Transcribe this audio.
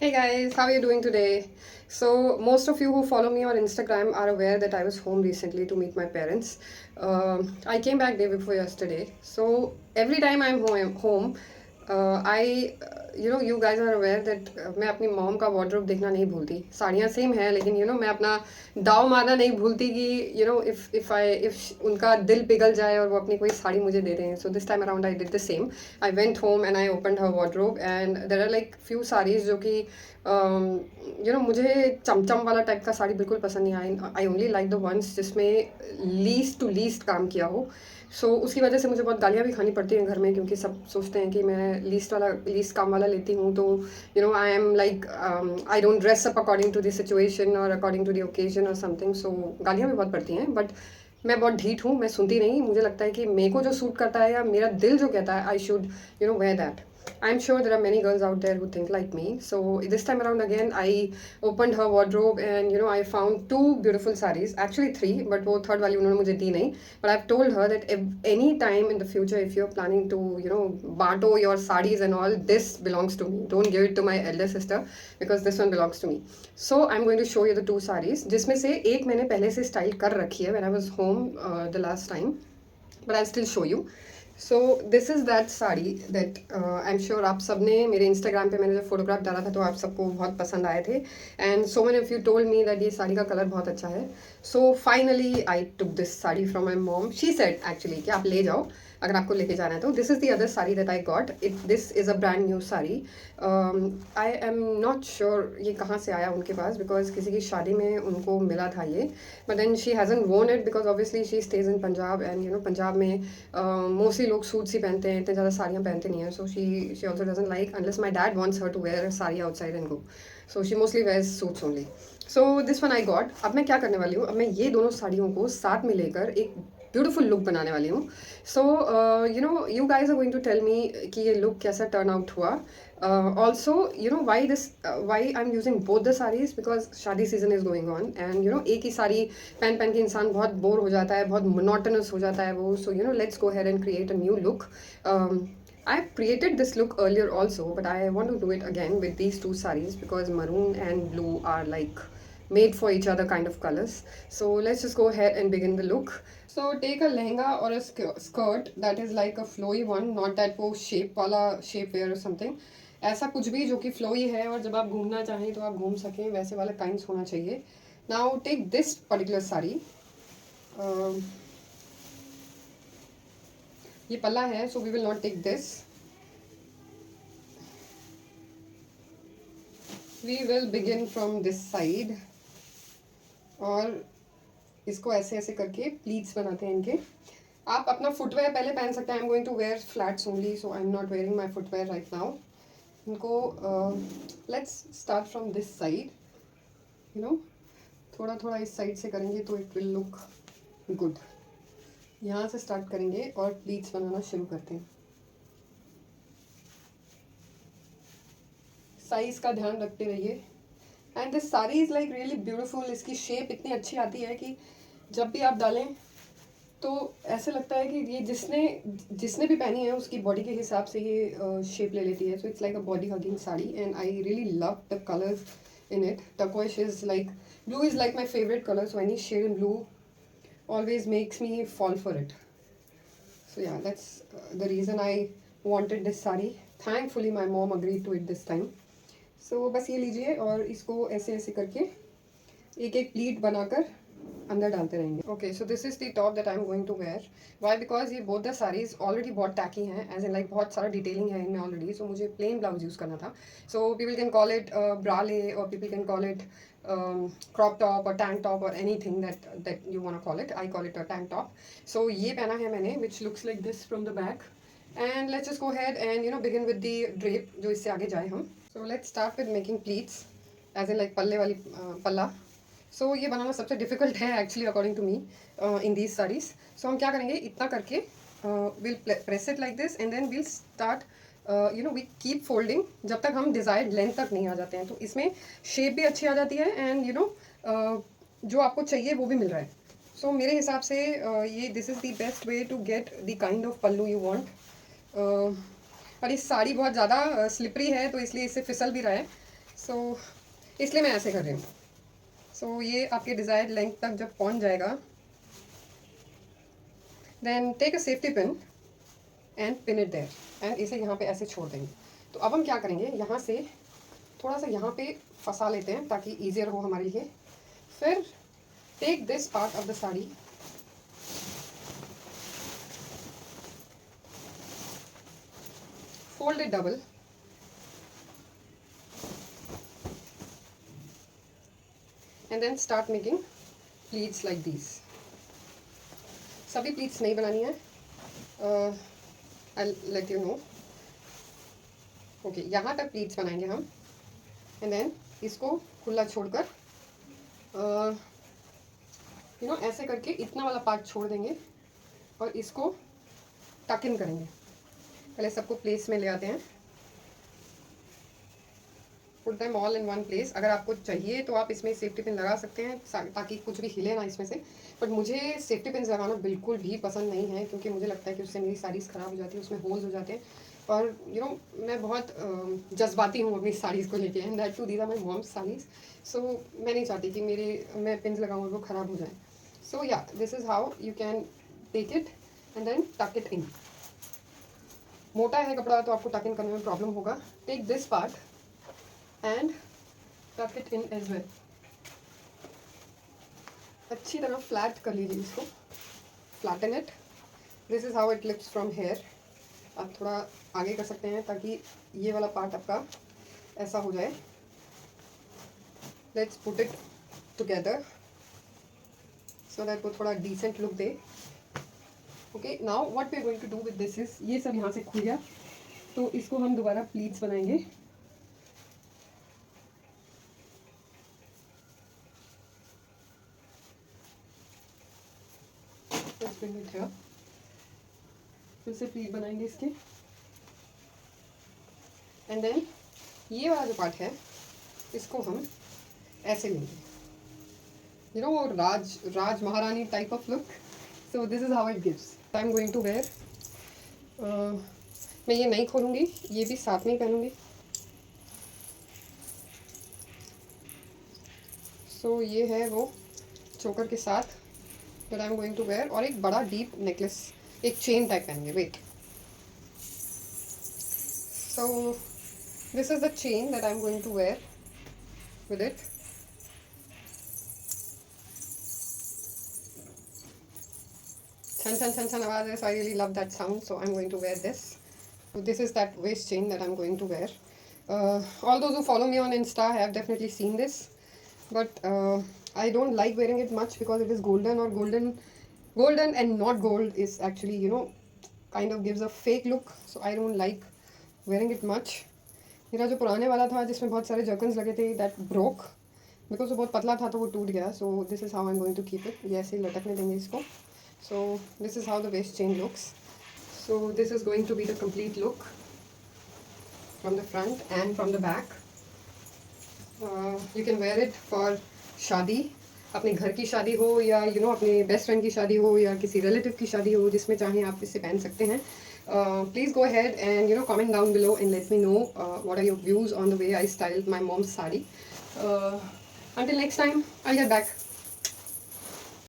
Hey guys, how are you doing today? So, most of you who follow me on Instagram are aware that I was home recently to meet my parents. I came back day before yesterday. So, every time I'm home, you guys are aware that मैं अपनी mom का wardrobe देखना नहीं भूलती. साड़ियाँ same है लेकिन मैं अपना दाव मारना नहीं भूलती कि इफ उनका दिल पिघल जाए और वो अपनी कोई साड़ी मुझे दे दें. So this time around I did the same. I went home and I opened her wardrobe and there are like few sarees जो कि मुझे चमचम वाला टाइप का साड़ी बिल्कुल पसंद नहीं आई. I only like the ones जिसमें लीस्ट टू लीस्ट काम किया हो. उसकी वजह से मुझे बहुत गालियाँ भी खानी पड़ती हैं घर में क्योंकि सब सोचते हैं कि मैं लीस्ट काम वाला लेती हूँ. तो I am like I don't dress up according to the situation और अकॉर्डिंग टू द ओकेजन और समथिंग. सो गालियाँ भी बहुत पड़ती हैं बट मैं बहुत ढीठ हूँ. मैं सुनती नहीं. मुझे लगता है कि मेरे को जो सूट करता है या मेरा दिल जो कहता है I should wear that. I'm sure there are many girls out there who think like me. So this time around again, I opened her wardrobe and I found two beautiful sarees. Actually three, but वो third वाली उन्होंने मुझे दी नहीं. But I've told her that if any time in the future, if you're planning to बांटो your sarees and all, this belongs to me. Don't give it to my elder sister because this one belongs to me. So I'm going to show you the two sarees. जिसमें से एक मैंने पहले से style कर रखी है when I was home the last time. But I'll still show you. So this is that sari that I am sure आप सब ने मेरे इंस्टाग्राम पे मैंने जब फोटोग्राफ डाला था तो आप सबको बहुत पसंद आए थे. And so many of you told me that ये साड़ी का कलर बहुत अच्छा है. So finally I took this sari from my mom. She said actually कि आप ले जाओ अगर आपको लेके जाना है तो. This is the other sari that I got. This is a brand new sari. I am not sure ये कहाँ से आया उनके पास बिकॉज किसी की शादी में उनको मिला था ये. बट देन शी हैज़न वोन it because obviously she stage in Punjab and Punjab में मोस्टली लोग सूट्स ही पहनते हैं. इतने ज़्यादा साड़ियाँ पहनते नहीं हैं. So she also doesn't like unless my dad wants her to wear sari outside and go. So she mostly wears suits only. So this one I got. अब मैं क्या करने वाली हूँ. अब मैं ये दोनों साड़ियों को साथ में लेकर एक ब्यूटीफुल लुक बनाने वाली हूँ. So you guys are going to tell me कि ये लुक कैसा टर्न आउट हुआ. Also why I am using both the saris because शादी season is going on and एक ही साड़ी पहन के इंसान बहुत बोर हो जाता है, बहुत मोनोटनस हो जाता है वो. So let's go ahead and create a new look. I've created this look earlier also, but I want to do it again with these two sarees because maroon and blue are like made for each other kind of colors. So let's just go ahead and begin the look. So take a lehenga or a skirt that is like a flowy one, not that वो shape वाला shape wear or something. ऐसा कुछ भी जो कि flowy है और जब आप घूमना चाहें तो आप घूम सकें वैसे वाला kinds होना चाहिए. Now take this particular saree. ये पल्ला है so we will not take this. We will begin from this side और इसको ऐसे ऐसे करके प्लीट्स बनाते हैं इनके. आप अपना फुटवेयर पहले पहन सकते हैं. I am going to wear flats only so I am not wearing my footwear right now. इनको let's start from this side. थोड़ा थोड़ा इस साइड से करेंगे तो इट विल लुक गुड. यहाँ से स्टार्ट करेंगे और प्लीट्स बनाना शुरू करते हैं. साइज का ध्यान रखते रहिए. And this sari is like really beautiful. इसकी शेप इतनी अच्छी आती है कि जब भी आप डालें तो ऐसे लगता है कि ये जिसने भी पहनी है उसकी बॉडी के हिसाब से ये शेप ले लेती है. So it's like a body hugging sari and I really love the colours in it. Turquoise is like, blue is like my favorite color, so any shade in blue always makes me fall for it. So yeah, that's the reason I wanted this saree. Thankfully my mom agreed to it this time. So बस ये लीजिए और इसको ऐसे ऐसे करके एक एक प्लीट बनाकर अंदर डालते रहेंगे. Okay so this is the top that I am going to wear. Why because ये बोथ द साड़ीज ऑलरेडी बहुत टैकी हैं एज इन लाइक बहुत सारा डिटेलिंग है इनमें ऑलरेडी. सो मुझे प्लेन ब्लाउज यूज़ करना था. So people can call it bralette और people can call it crop top और टैंक टॉप और anything that you want to call it. I call it a tank top. So ये पहना है मैंने which looks like this from the back. And let's just go ahead and begin with the drape जो इससे आगे जाए हम. So let's start with making pleats as in like पल्ले वाली पल्ला. सो ये बनाना सबसे डिफ़िकल्ट है actually according to me in these saris. So हम क्या करेंगे इतना करके will press it like this and then will start we keep folding जब तक हम डिज़ायर्ड लेंथ तक नहीं आ जाते हैं. तो इसमें शेप भी अच्छी आ जाती है एंड जो आपको चाहिए वो भी मिल रहा है. सो मेरे हिसाब से ये this is the best way to get the kind of pallu you want. और ये साड़ी बहुत ज़्यादा स्लिपरी है तो इसलिए इससे फिसल भी रहा है. सो इसलिए मैं ऐसे कर रही हूँ। सो ये आपके डिज़ायर्ड लेंथ तक जब पहुँच जाएगा, then take a safety pin and pin it there, and इसे यहाँ पे ऐसे छोड़ देंगे। तो अब हम क्या करेंगे, यहाँ से थोड़ा सा यहाँ पे फंसा लेते हैं ताकि ईजियर हो हमारे लिए। फिर take this part of the sari, fold it double, and then start making pleats like these. सभी प्लीट्स नहीं बनानी है, I'll let you know. Okay, यहाँ तक प्लीट्स बनाएंगे हम, एंड देन इसको खुला छोड़कर यू नो ऐसे करके इतना वाला पार्ट छोड़ देंगे और इसको टक इन करेंगे। पहले सबको प्लेस में ले आते हैं, put them all in one place. अगर आपको चाहिए तो आप इसमें सेफ्टी पिन लगा सकते हैं ताकि कुछ भी हिले ना इसमें से, बट मुझे सेफ्टी पिन लगाना बिल्कुल भी पसंद नहीं है क्योंकि मुझे लगता है कि उससे मेरी साड़ीज़ ख़राब हो जाती है, उसमें होल्स हो जाते हैं। और यू नो मैं बहुत जज्बाती हूँ अपनी साड़ीज़ को लेके, and that too these are my mom's saris. So मैं नहीं चाहती कि मैं पिन लगाऊँ और वो ख़राब हो जाए। सो या this is how you can take it and then tuck it in. मोटा है कपड़ा तो आपको टक इन करने में प्रॉब्लम होगा। टेक दिस पार्ट एंड टक इट इन एज वेल। अच्छी तरह फ्लैट कर लीजिए इसको, flatten it. This is how it looks from here. आप थोड़ा आगे कर सकते हैं ताकि ये वाला पार्ट आपका ऐसा हो जाए। Let's put it together so that वो थोड़ा डिसेंट लुक दे। Okay, now what we are going to do with this is, ये सब यहाँ से खुल गया तो इसको हम दोबारा प्लीट्स बनाएंगे। Let's bring it here. फिर से प्लीट बनाएंगे इसके, एंड देन ये वाला जो पार्ट है इसको हम ऐसे लेंगे, यू नो वो राज महारानी type of look. So this is how it gives. I am going to wear, मैं ये नहीं खोलूँगी, ये भी साथ में ही पहनूँगी। सो ये है वो चोकर के साथ that I am going to wear, और एक बड़ा डीप नेकलेस, एक चेन टाइप पहनेंगे। Wait, so this is the chain that I am going to wear with it. छन छन छन छन आवाज है, so I really love that sound, so I'm going to wear this. So this is that waist chain that I'm going to wear. All those who follow me on Insta have definitely seen this, but I don't like wearing it much because it is golden, or golden and not gold is actually, you know, kind of gives a fake look, so I don't like wearing it much. मेरा जो पुराने वाला था जिसमें बहुत सारे जर्कन्स लगे थे, that broke because वो बहुत पतला था तो वो टूट गया। So this is how I'm going to keep it. ये ऐसे लटकने देंगे इसको। So this is how the waist chain looks. So this is going to be the complete look from the front and from the back. You can wear it for शादी, अपने घर की शादी हो या you know अपने best friend की शादी हो या किसी रिलेटिव की शादी हो, जिसमें चाहें आप इसे पहन सकते हैं। Please go ahead and you know comment down below and let me know what are your views on the way I styled my mom's sari. Until next time, I'll get back.